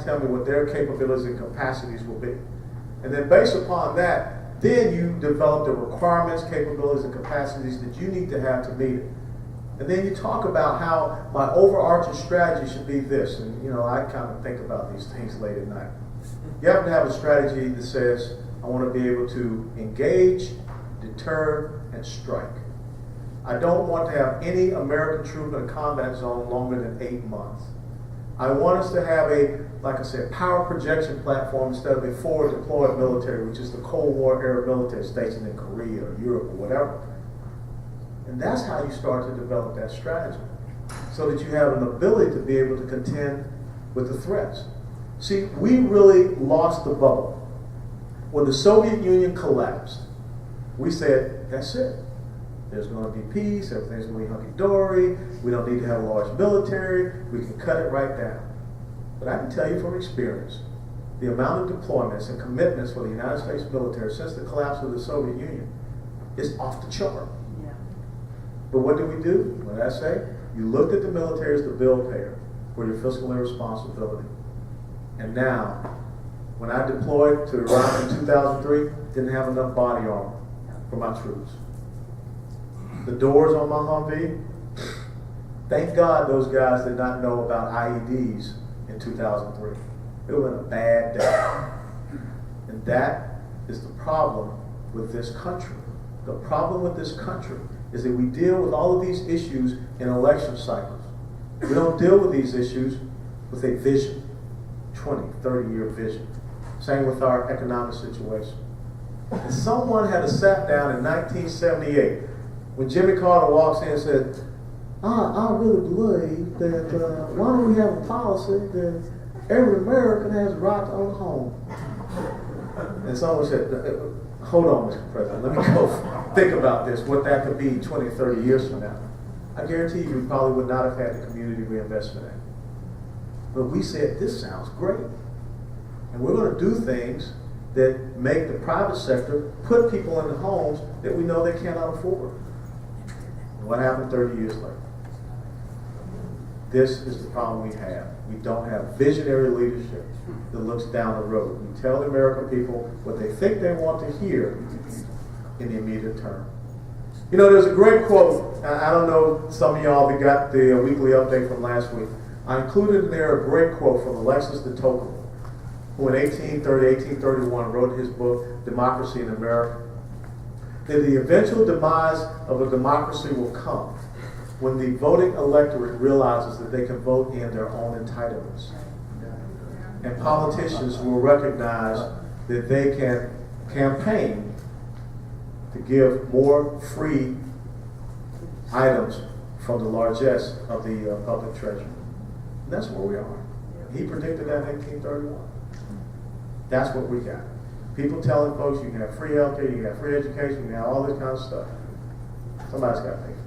tell me what their capabilities and capacities will be. And then based upon that, then you develop the requirements, capabilities, and capacities that you need to have to meet it. And then you talk about how my overarching strategy should be this. And I kind of think about these things late at night. You have to have a strategy that says, I want to be able to engage, deter, and strike. I don't want to have any American troop in a combat zone longer than 8 months. I want us to have like I said, power projection platform instead of a forward deployed military, which is the Cold War era military stationed in Korea or Europe or whatever. And that's how you start to develop that strategy, so that you have an ability to be able to contend with the threats. See, we really lost the bubble. When the Soviet Union collapsed, we said, that's it. There's going to be peace, everything's going to be hunky-dory, we don't need to have a large military, we can cut it right down. But I can tell you from experience, the amount of deployments and commitments for the United States military since the collapse of the Soviet Union is off the chart. Yeah. But what did we do? What did I say? You looked at the military as the bill payer for your fiscal irresponsibility. And now, when I deployed to Iraq in 2003, didn't have enough body armor for my troops. The doors on my Humvee, thank God those guys did not know about IEDs in 2003. It was a bad day. And that is the problem with this country. The problem with this country is that we deal with all of these issues in election cycles. We don't deal with these issues with a vision, 20, 30-year vision. Same with our economic situation. And someone had sat down in 1978 when Jimmy Carter walks in and said, I really believe that why don't we have a policy that every American has a right to own a home? And someone said, hold on, Mr. President, let me go think about this, what that could be 20, 30 years from now. I guarantee you, we probably would not have had the Community Reinvestment Act. But we said, this sounds great. And we're going to do things that make the private sector put people in the homes that we know they cannot afford. And what happened 30 years later? This is the problem we have. We don't have visionary leadership that looks down the road. We tell the American people what they think they want to hear in the immediate term. There's a great quote. I don't know some of y'all that got the weekly update from last week. I included in there a great quote from Alexis de Tocqueville, who in 1831 wrote his book, Democracy in America, that the eventual demise of a democracy will come when the voting electorate realizes that they can vote in their own entitlements. And politicians will recognize that they can campaign to give more free items from the largesse of the public treasury. And that's where we are. He predicted that in 1831. That's what we got. People telling folks you can have free healthcare, you can have free education, you can have all this kind of stuff. Somebody's got to pay for it.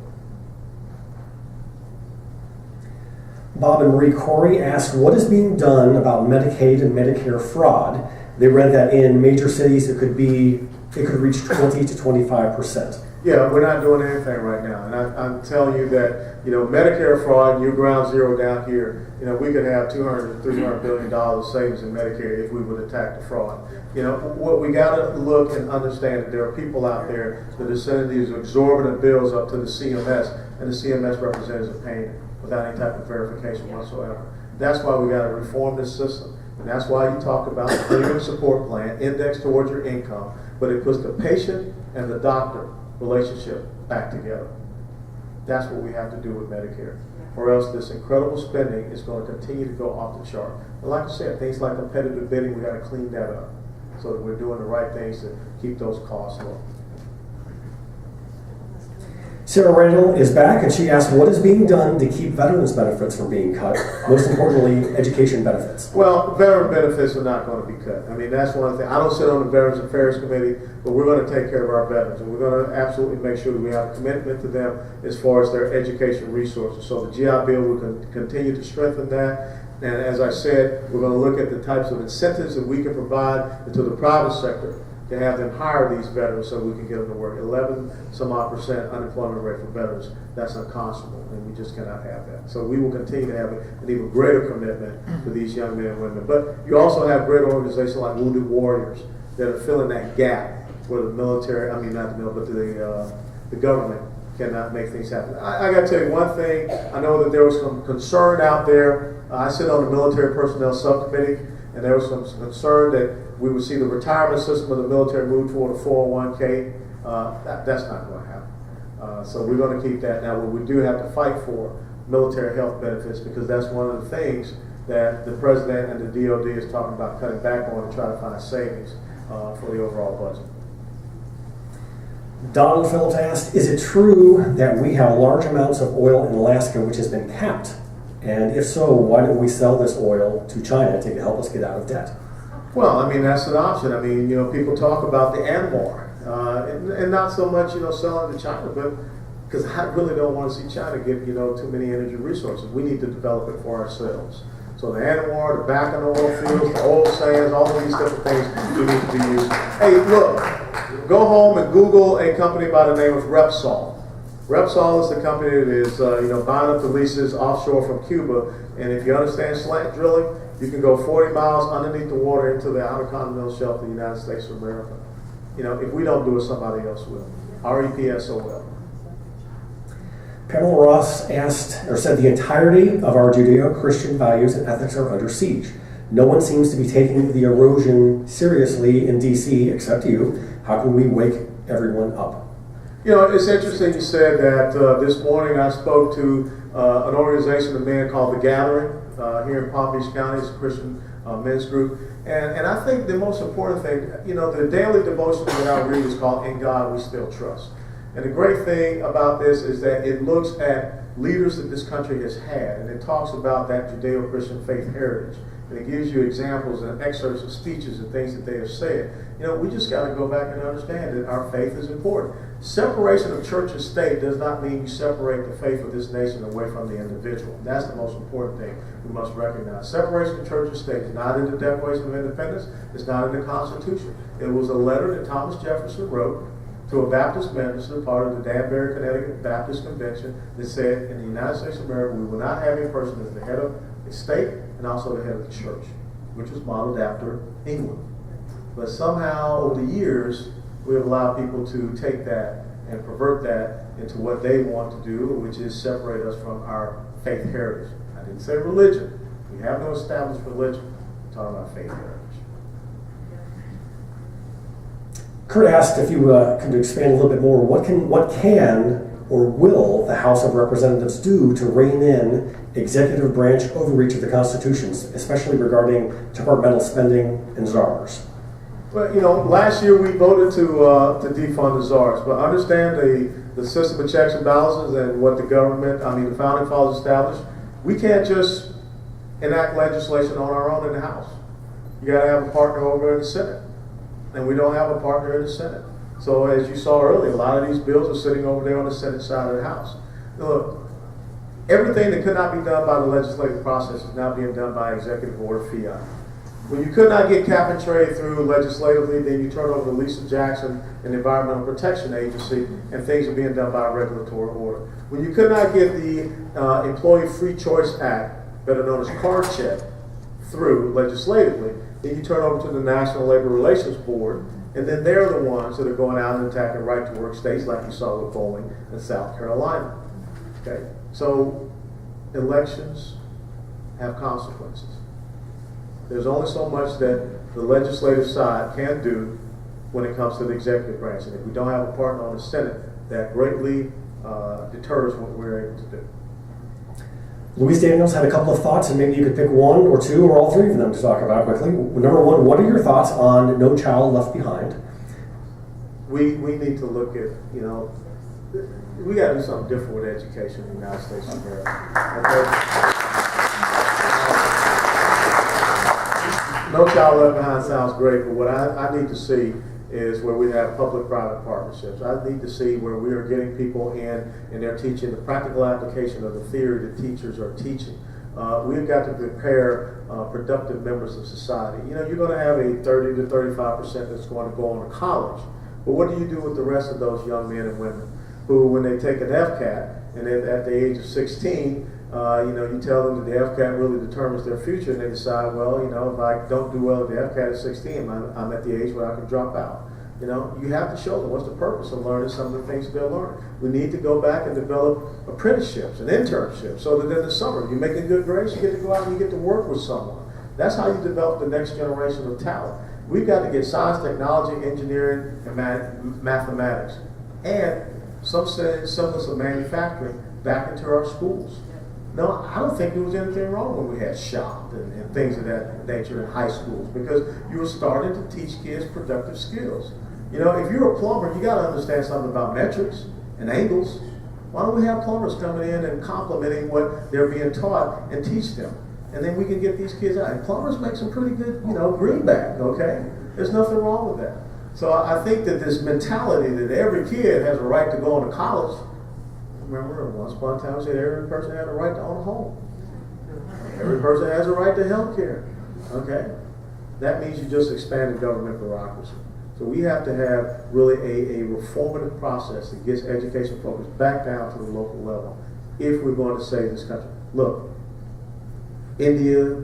Bob and Marie Corey asked, what is being done about Medicaid and Medicare fraud? They read that in major cities it could reach 20 to 25%. Yeah, we're not doing anything right now. And I'm telling you that, Medicare fraud, your ground zero down here, we could have $200 to $300 billion savings in Medicare if we would attack the fraud. What we got to look and understand that there are people out there that are sending these exorbitant bills up to the CMS, and the CMS representatives are paying it without any type of verification whatsoever. That's why we got to reform this system. And that's why you talk about the premium support plan indexed towards your income, but it puts the patient and the doctor relationship back together. That's what we have to do with Medicare. Or else this incredible spending is going to continue to go off the chart. And like I said, things like competitive bidding, we got to clean that up so that we're doing the right things to keep those costs low. Sarah Randall is back, and she asked, what is being done to keep veterans' benefits from being cut? Most importantly, education benefits. Well, veteran benefits are not going to be cut. I mean, that's one thing. I don't sit on the Veterans Affairs Committee, but we're going to take care of our veterans, and we're going to absolutely make sure that we have a commitment to them as far as their education resources. So the GI Bill will continue to strengthen that. And as I said, we're going to look at the types of incentives that we can provide to the private sector to have them hire these veterans so we can get them to work. 11% unemployment rate for veterans, that's unconscionable, and we just cannot have that. So we will continue to have an even greater commitment to these young men and women. But you also have great organizations like Wounded Warriors that are filling that gap where the military, I mean not the military, but the government cannot make things happen. I got to tell you one thing. I know that there was some concern out there. I sit on the military personnel subcommittee, and there was some concern that we would see the retirement system of the military move toward a 401k. That's not going to happen. So we're going to keep that. Now, we do have to fight for military health benefits because that's one of the things that the president and the DOD is talking about cutting back on to try to find savings for the overall budget. Donald Phillips asked, is it true that we have large amounts of oil in Alaska which has been capped? And if so, why don't we sell this oil to China to help us get out of debt? Well, I mean, that's an option. I mean, people talk about the ANWR, and not so much, selling to China, but because I really don't want to see China get, too many energy resources. We need to develop it for ourselves. So the ANWR, the Bakken oil fields, the oil sands, all of these different things we need to be using. Hey, look, go home and Google a company by the name of Repsol. Repsol is the company that is, buying up the leases offshore from Cuba. And if you understand slant drilling, you can go 40 miles underneath the water into the outer continental shelf of the United States of America. If we don't do it, somebody else will. REPSOL. Pamela Ross asked, or said, the entirety of our Judeo-Christian values and ethics are under siege. No one seems to be taking the erosion seriously in D.C. except you. How can we wake everyone up? It's interesting you said that. This morning I spoke to an organization of men called The Gathering here in Palm Beach County. It's a Christian men's group. And I think the most important thing, the daily devotion that I read is called In God We Still Trust. And the great thing about this is that it looks at leaders that this country has had, and it talks about that Judeo-Christian faith heritage. And it gives you examples and excerpts of speeches and things that they have said. We just got to go back and understand that our faith is important. Separation of church and state does not mean you separate the faith of this nation away from the individual. That's the most important thing we must recognize. Separation of church and state is not in the Declaration of Independence. It's not in the Constitution. It was a letter that Thomas Jefferson wrote to a Baptist minister, part of the Danbury, Connecticut Baptist Convention, that said, in the United States of America, we will not have a person as the head of the state and also the head of the church, which was modeled after England. But somehow, over the years, we have allowed people to take that and pervert that into what they want to do, which is separate us from our faith heritage. I didn't say religion. We have no established religion. We're talking about faith heritage. Kurt asked if you could expand a little bit more. What can or will the House of Representatives do to rein in executive branch overreach of the Constitution, especially regarding departmental spending and czars? Well, last year we voted to defund the czars, but understand the system of checks and balances and what the the founding fathers established. We can't just enact legislation on our own in the House. You got to have a partner over in the Senate, and we don't have a partner in the Senate. So as you saw earlier, a lot of these bills are sitting over there on the Senate side of the House. Look, everything that could not be done by the legislative process is now being done by executive order fiat. When you could not get cap and trade through legislatively, then you turn over to Lisa Jackson and the Environmental Protection Agency, and things are being done by a regulatory order. When you could not get the Employee Free Choice Act, better known as card check, through legislatively, then you turn over to the National Labor Relations Board, and then they're the ones that are going out and attacking right-to-work states like you saw with Bowling in South Carolina. Okay, so elections have consequences. There's only so much that the legislative side can do when it comes to the executive branch. And if we don't have a partner on the Senate, that greatly deters what we're able to do. Luis Daniels had a couple of thoughts, and maybe you could pick one or two or all three of them to talk about quickly. Number one, what are your thoughts on No Child Left Behind? We need to look at, we got to do something different with education in the United States of America. Okay? No Child Left Behind sounds great, but what I need to see is where we have public-private partnerships. I need to see where we are getting people in and they're teaching the practical application of the theory that teachers are teaching. We've got to prepare productive members of society. You know, you're going to have a 30 to 35% that's going to go on to college. But what do you do with the rest of those young men and women who, when they take an FCAT, and then at the age of 16, you tell them that the FCAT really determines their future, and they decide, well, if I don't do well at the FCAT at 16, I'm at the age where I can drop out. You have to show them what's the purpose of learning some of the things they'll learn. We need to go back and develop apprenticeships and internships so that in the summer, you make a good grade, you get to go out and you get to work with someone. That's how you develop the next generation of talent. We've got to get science, technology, engineering, and mathematics, and some semblance of manufacturing back into our schools. No, I don't think there was anything wrong when we had shop and things of that nature in high schools, because you were starting to teach kids productive skills. If you're a plumber, you got to understand something about metrics and angles. Why don't we have plumbers coming in and complementing what they're being taught and teach them? And then we can get these kids out. And plumbers make some pretty good, greenback, okay? There's nothing wrong with that. So I think that this mentality that every kid has a right to go on to college. Remember, once upon a time, we said every person had a right to own a home. Every person has a right to health care. Okay? That means you just expanded government bureaucracy. So we have to have really a reformative process that gets education focused back down to the local level if we're going to save this country. Look, India,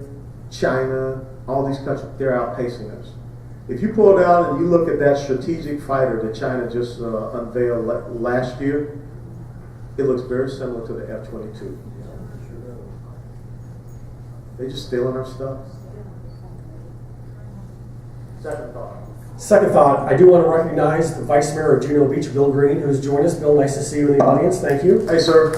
China, all these countries, they're outpacing us. If you pull down and you look at that strategic fighter that China just unveiled last year, it looks very similar to the F-22. They're just stealing our stuff. Second thought, I do want to recognize the Vice Mayor of Juneau Beach, Bill Green, who's joined us. Bill, nice to see you in the audience. Thank you. Hey, sir.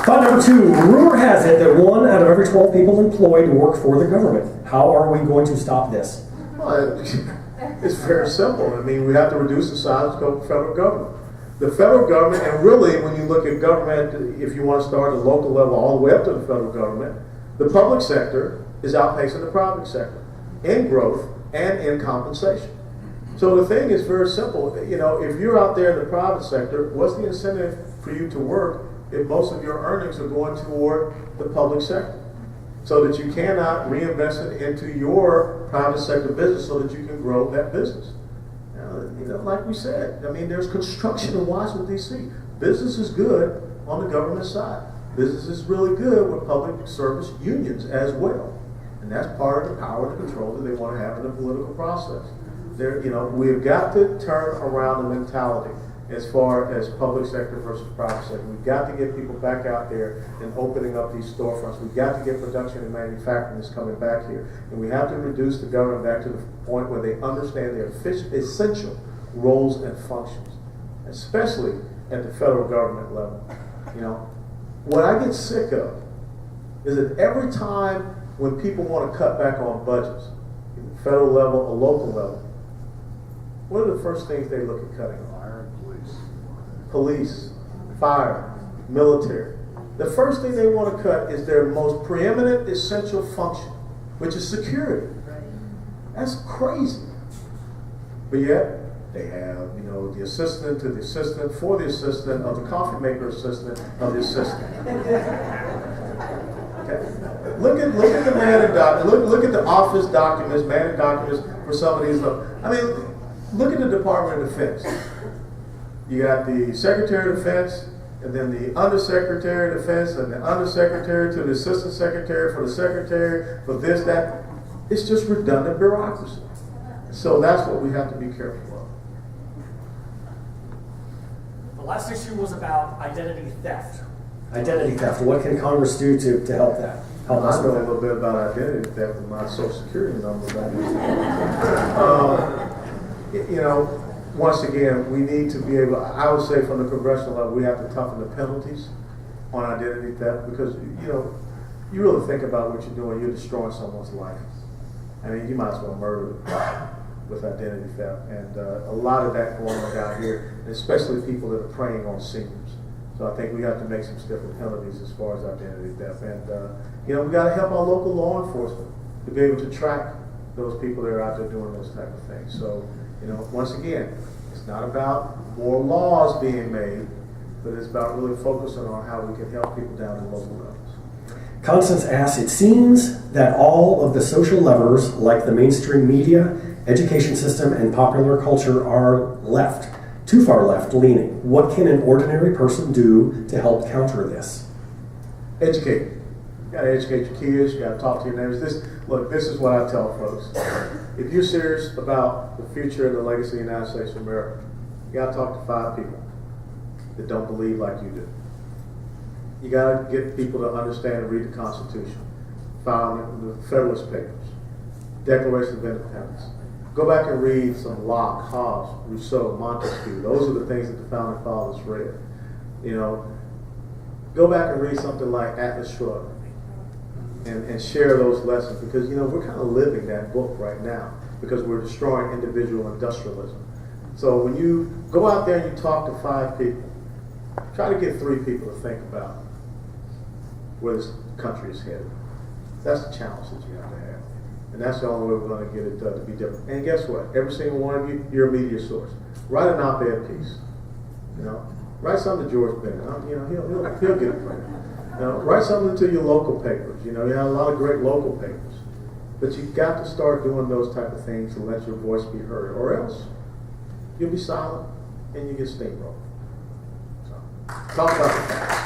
Thought number 2, rumor has it that 1 out of every 12 people employed work for the government. How are we going to stop this? Well, it's very simple. I mean, we have to reduce the size of the federal government. The federal government, and really when you look at government, if you want to start at the local level all the way up to the federal government, the public sector is outpacing the private sector in growth and in compensation. So the thing is very simple. If you're out there in the private sector, what's the incentive for you to work if most of your earnings are going toward the public sector? So that you cannot reinvest it into your private sector business so that you can grow that business. Like we said, I mean, there's construction in Washington, D.C. Business is good on the government side. Business is really good with public service unions as well. And that's part of the power and the control that they want to have in the political process. We've got to turn around the mentality as far as public sector versus private sector. We've got to get people back out there and opening up these storefronts. We've got to get production and manufacturing that's coming back here. And we have to reduce the government back to the point where they understand their essential roles and functions, especially at the federal government level. What I get sick of is that every time when people want to cut back on budgets, at the federal level or local level, what are the first things they look at cutting on? Police, fire, military. The first thing they want to cut is their most preeminent essential function, which is security. That's crazy. But yet, they have, the assistant to the assistant for the assistant of the coffee maker assistant of the assistant. Okay. Look at the managed documents. Look at the office documents, managed documents for some of these. Look at the Department of Defense. You got the Secretary of Defense, and then the Undersecretary of Defense, and the Undersecretary to the Assistant Secretary for the Secretary for this, that. It's just redundant bureaucracy. So that's what we have to be careful of. The last issue was about identity theft. Identity theft. What can Congress do to help that? I know a little bit about identity theft with my Social Security number. Once again, we need to be able, I would say from the congressional level, we have to toughen the penalties on identity theft because, you really think about what you're doing, you're destroying someone's life. I mean, you might as well murder with identity theft. And a lot of that going on down here, especially people that are preying on seniors. So I think we have to make some stiffer penalties as far as identity theft. And, we got to help our local law enforcement to be able to track those people that are out there doing those type of things. So, once again, it's not about more laws being made, but it's about really focusing on how we can help people down in local levels. Constance asks, it seems that all of the social levers, like the mainstream media, education system, and popular culture are left, too far left leaning. What can an ordinary person do to help counter this? Educate. You gotta educate your kids, you gotta talk to your neighbors. This is what I tell folks. If you're serious about the future and the legacy of the United States of America, you gotta talk to 5 people that don't believe like you do. You gotta get people to understand and read the Constitution, found in the Federalist Papers, Declaration of Independence. Go back and read some Locke, Hobbes, Rousseau, Montesquieu. Those are the things that the founding fathers read. You know, go back and read something like Atlas Shrugged and share those lessons, because you know we're kind of living that book right now because we're destroying individual industrialism. So when you go out there and you talk to 5 people, try to get 3 people to think about where this country is headed. That's the challenge that you have to have. And that's the only way we're going to get it done to be different. And guess what? Every single one of you, you're a media source. Write an op-ed piece. You know, write something to George Bennett. You know, he'll get it from you. You know, write something to your local papers. You know, you have a lot of great local papers. But you've got to start doing those type of things to let your voice be heard, or else you'll be silent and you get steamrolled. So, talk about the facts.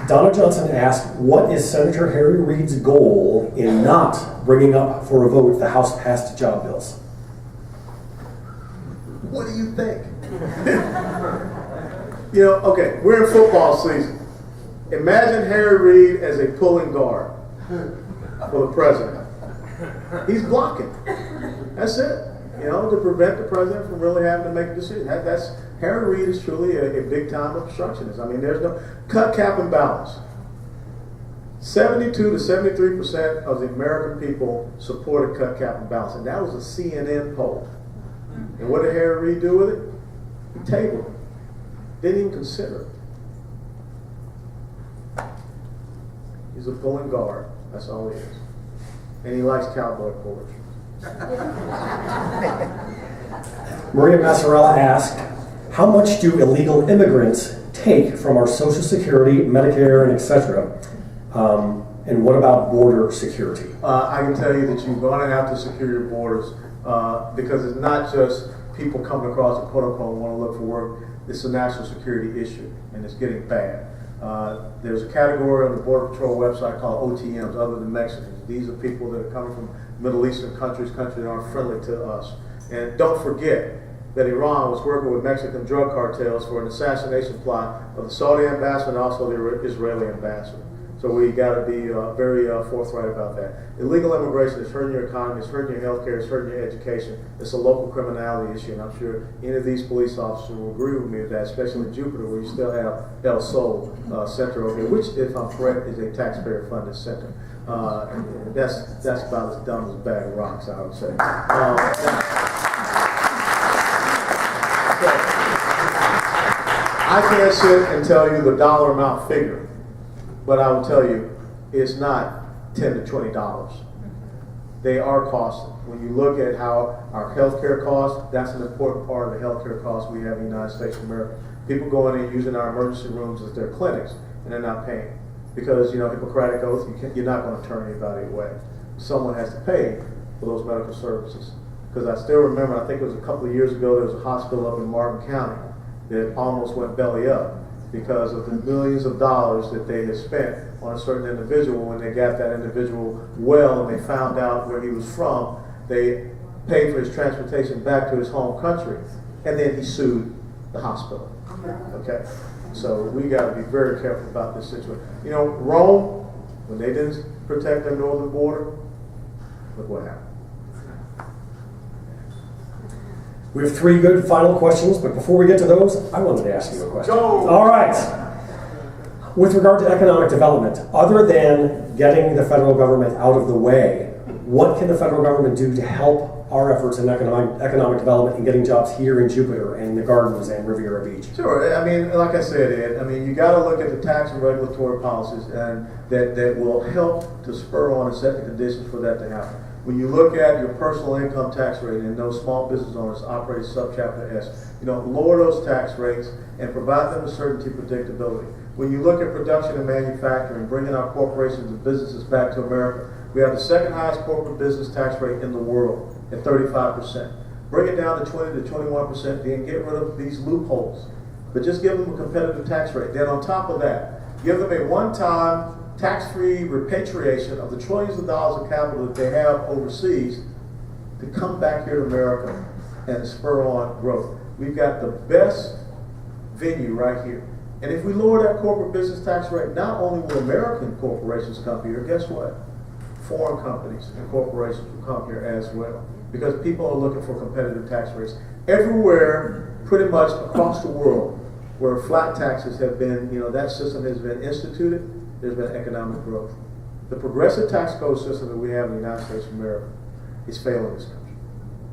Donna Johnson asked, what is Senator Harry Reid's goal in not bringing up for a vote the House-passed job bills? What do you think? You know, okay, we're in football season. Imagine Harry Reid as a pulling guard for the president. He's blocking. That's it. You know, to prevent the president from really having to make a decision. Harry Reid is truly a big-time obstructionist. I mean, there's no cut, cap, and balance. 72 to 73% of the American people supported cut, cap, and balance, and that was a CNN poll. And what did Harry Reid do with it? He tabled it. Didn't even consider it. He's a pulling guard. That's all he is. And he likes cowboy poetry. Maria Massarella asked, how much do illegal immigrants take from our Social Security, Medicare, and etc.? And what about border security? I can tell you that you're going to have to secure your borders because it's not just people coming across the protocol and want to look for work. It's a national security issue, and it's getting bad. There's a category on the Border Patrol website called OTMs, other than Mexicans. These are people that are coming from Middle Eastern countries that aren't friendly to us. And don't forget that Iran was working with Mexican drug cartels for an assassination plot of the Saudi ambassador and also the Israeli ambassador. So we got to be very forthright about that. Illegal immigration is hurting your economy, it's hurting your healthcare, it's hurting your education. It's a local criminality issue, and I'm sure any of these police officers will agree with me with that, especially in Jupiter, where you still have El Sol Center over here, which, if I'm correct, is a taxpayer-funded center. That's about as dumb as a bag of rocks, I would say. I can't sit and tell you the dollar amount figure, but I will tell you it's not $10 to $20. They are costly. When you look at how our healthcare costs, that's an important part of the healthcare costs we have in the United States of America. People go in and using our emergency rooms as their clinics, and they're not paying. Because, you know, Hippocratic Oath, you're not going to turn anybody away. Someone has to pay for those medical services. Because I still remember, I think it was a couple of years ago, there was a hospital up in Martin County that almost went belly up because of the millions of dollars that they had spent on a certain individual. When they got that individual well and they found out where he was from, they paid for his transportation back to his home country, and then he sued the hospital. Okay? So we got to be very careful about this situation. You know, Rome, when they didn't protect their northern border, look what happened. We have 3 good final questions, but before we get to those, I wanted to ask you a question. Go! All right. With regard to economic development, other than getting the federal government out of the way, what can the federal government do to help our efforts in economic development and getting jobs here in Jupiter and the Gardens and Riviera Beach? Sure. I mean, like I said, Ed, I mean, you got to look at the tax and regulatory policies and that will help to spur on and set the conditions for that to happen. When you look at your personal income tax rate and those small business owners operate subchapter S, lower those tax rates and provide them with certainty, predictability. When you look at production and manufacturing, bringing our corporations and businesses back to America, we have the second highest corporate business tax rate in the world at 35%. Bring it down to 20 to 21%, then get rid of these loopholes. But just give them a competitive tax rate. Then on top of that, give them a one-time tax-free repatriation of the trillions of dollars of capital that they have overseas to come back here to America and spur on growth. We've got the best venue right here. And if we lower that corporate business tax rate, not only will American corporations come here, guess what? Foreign companies and corporations will come here as well. Because people are looking for competitive tax rates. Everywhere, pretty much across the world, where flat taxes have been, that system has been instituted, there's been economic growth. The progressive tax code system that we have in the United States of America is failing this country.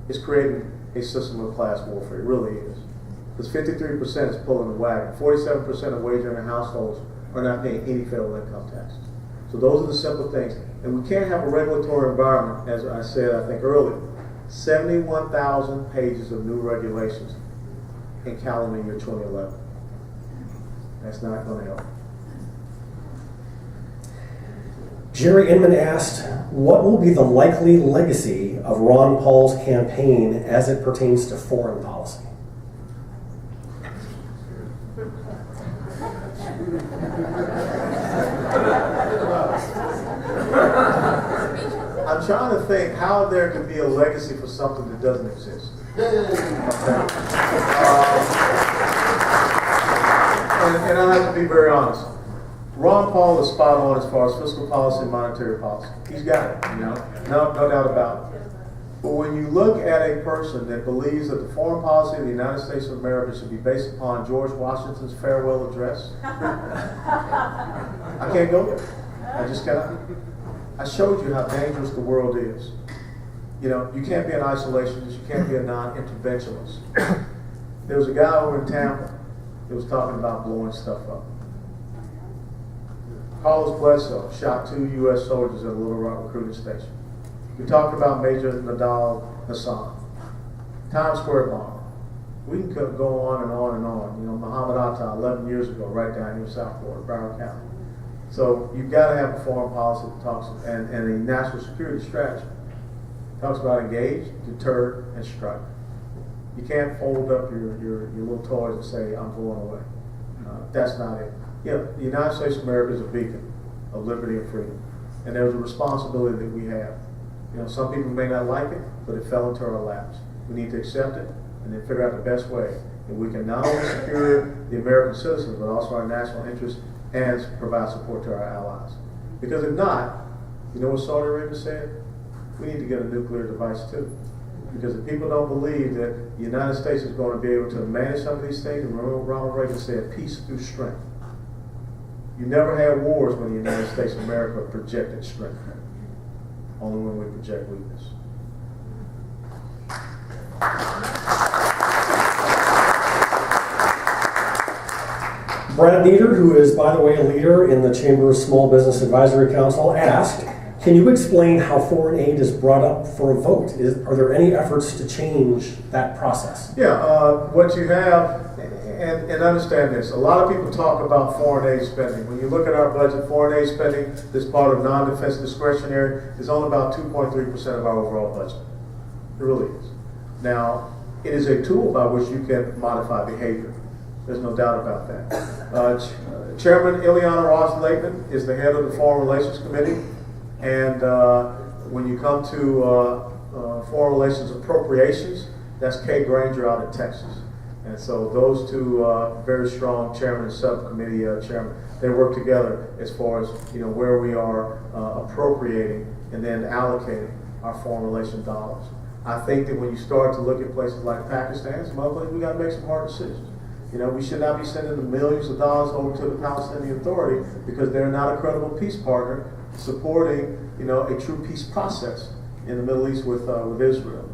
It's creating a system of class warfare. It really is. Because 53% is pulling the wagon. 47% of wage earning households are not paying any federal income tax. So those are the simple things. And we can't have a regulatory environment, as I said, I think earlier, 71,000 pages of new regulations in calendar year 2011. That's not going to help. Jerry Inman asked, what will be the likely legacy of Ron Paul's campaign as it pertains to foreign policy? I'm trying to think how there could be a legacy for something that doesn't exist. And I have to be very honest. Ron Paul is spot on as far as fiscal policy and monetary policy. He's got it, no doubt about it. But when you look at a person that believes that the foreign policy of the United States of America should be based upon George Washington's farewell address, I can't go there. I just cannot. I showed you how dangerous the world is. You can't be an isolationist. You can't be a non-interventionist. There was a guy over in Tampa that was talking about blowing stuff up. Carlos Bledsoe shot 2 U.S. soldiers at a Little Rock recruiting station. We talked about Major Nadal Hassan. Times Square bomber. We can go on and on and on. Muhammad Atta 11 years ago, right down here in South Florida, Broward County. So you've got to have a foreign policy that talks and a national security strategy. It talks about engage, deter, and strike. You can't fold up your little toys and say, I'm going away. That's not it. The United States of America is a beacon of liberty and freedom. And there's a responsibility that we have. Some people may not like it, but it fell into our laps. We need to accept it and then figure out the best way that we can not only secure the American citizens, but also our national interests and provide support to our allies. Because if not, you know what Saudi Arabia said? We need to get a nuclear device too. Because if people don't believe that the United States is going to be able to manage some of these things, and Ronald Reagan said, peace through strength. You never had wars when the United States of America projected strength. Only when we project weakness. Brad Nieder, who is, by the way, a leader in the Chamber's Small Business Advisory Council, asked, can you explain how foreign aid is brought up for a vote? Are there any efforts to change that process? Yeah, what you have, and understand this, a lot of people talk about foreign aid spending. When you look at our budget, foreign aid spending, this part of non-defense discretionary, is only about 2.3% of our overall budget. It really is. Now, it is a tool by which you can modify behavior. There's no doubt about that. Chairman Ileana Ross-Lakeman is the head of the Foreign Relations Committee. And when you come to foreign relations appropriations, that's Kay Granger out of Texas. And so those two very strong chairman and subcommittee chairman, they work together as far as where we are appropriating and then allocating our foreign relation dollars. I think that when you start to look at places like Pakistan, some other places, we got to make some hard decisions. We should not be sending the millions of dollars over to the Palestinian Authority because they're not a credible peace partner supporting, a true peace process in the Middle East with Israel.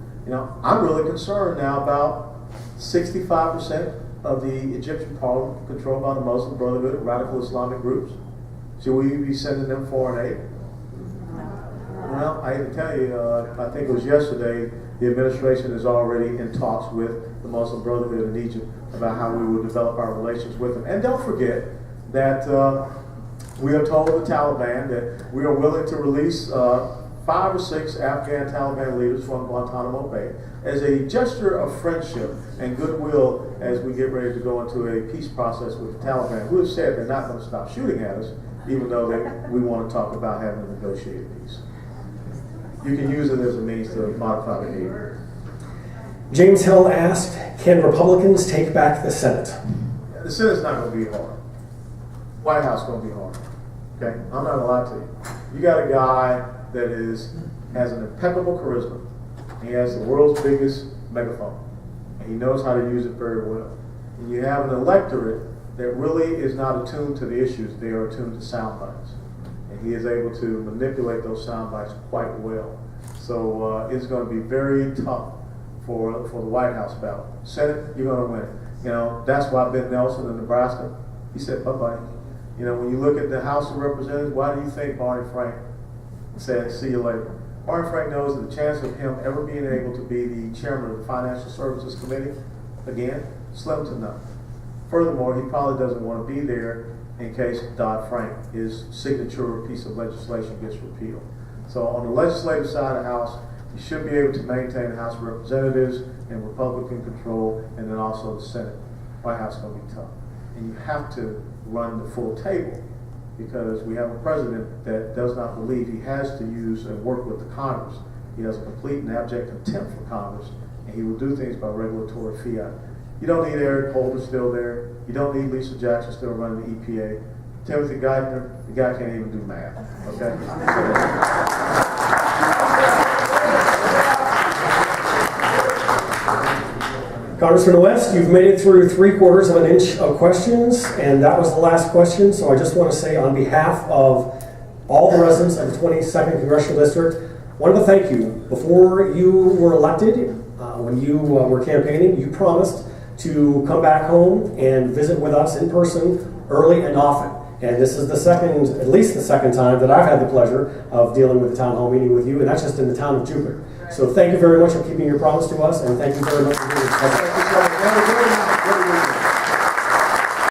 I'm really concerned now about 65% of the Egyptian parliament controlled by the Muslim Brotherhood, radical Islamic groups. Should we be sending them foreign aid? Well, I hate to tell you, I think it was yesterday, the administration is already in talks with the Muslim Brotherhood in Egypt about how we will develop our relations with them. And don't forget that we have told the Taliban that we are willing to release 5 or 6 Afghan Taliban leaders from Guantanamo Bay as a gesture of friendship and goodwill as we get ready to go into a peace process with the Taliban, who have said they're not going to stop shooting at us, even though we want to talk about having a negotiated peace. You can use it as a means to modify behavior. James Hill asked, can Republicans take back the Senate? The Senate's not going to be hard. White House is going to be hard. Okay? I'm not going to lie to you. You got a guy that has an impeccable charisma. He has the world's biggest megaphone. And he knows how to use it very well. And you have an electorate that really is not attuned to the issues. They are attuned to sound bites. And he is able to manipulate those sound bites quite well. So it's going to be very tough for the White House battle. Senate, you're going to win. You know, that's why Ben Nelson in Nebraska, he said, bye-bye. You know, when you look at the House of Representatives, why do you think Barney Frank said, see you later? Barney Frank knows that the chance of him ever being able to be the chairman of the Financial Services Committee, again, slim to none. Furthermore, he probably doesn't want to be there in case Dodd-Frank, his signature piece of legislation, gets repealed. So on the legislative side of the House, you should be able to maintain the House of Representatives in Republican control, and then also the Senate. White House is going to be tough. And you have to run the full table, because we have a president that does not believe he has to use and work with the Congress. He has a complete and abject contempt for Congress, and he will do things by regulatory fiat. You don't need Eric Holder still there. You don't need Lisa Jackson still running the EPA. Timothy Geithner, the guy can't even do math, okay? Congressman West, you've made it through 3/4 of an inch of questions, and that was the last question. So I just want to say, on behalf of all the residents of the 22nd Congressional District, I wanted to thank you. Before you were elected, when you were campaigning, you promised to come back home and visit with us in person early and often. And this is at least the second time that I've had the pleasure of dealing with a town hall meeting with you, and that's just in the town of Jupiter. So thank you very much for keeping your promise to us, and thank you very much for being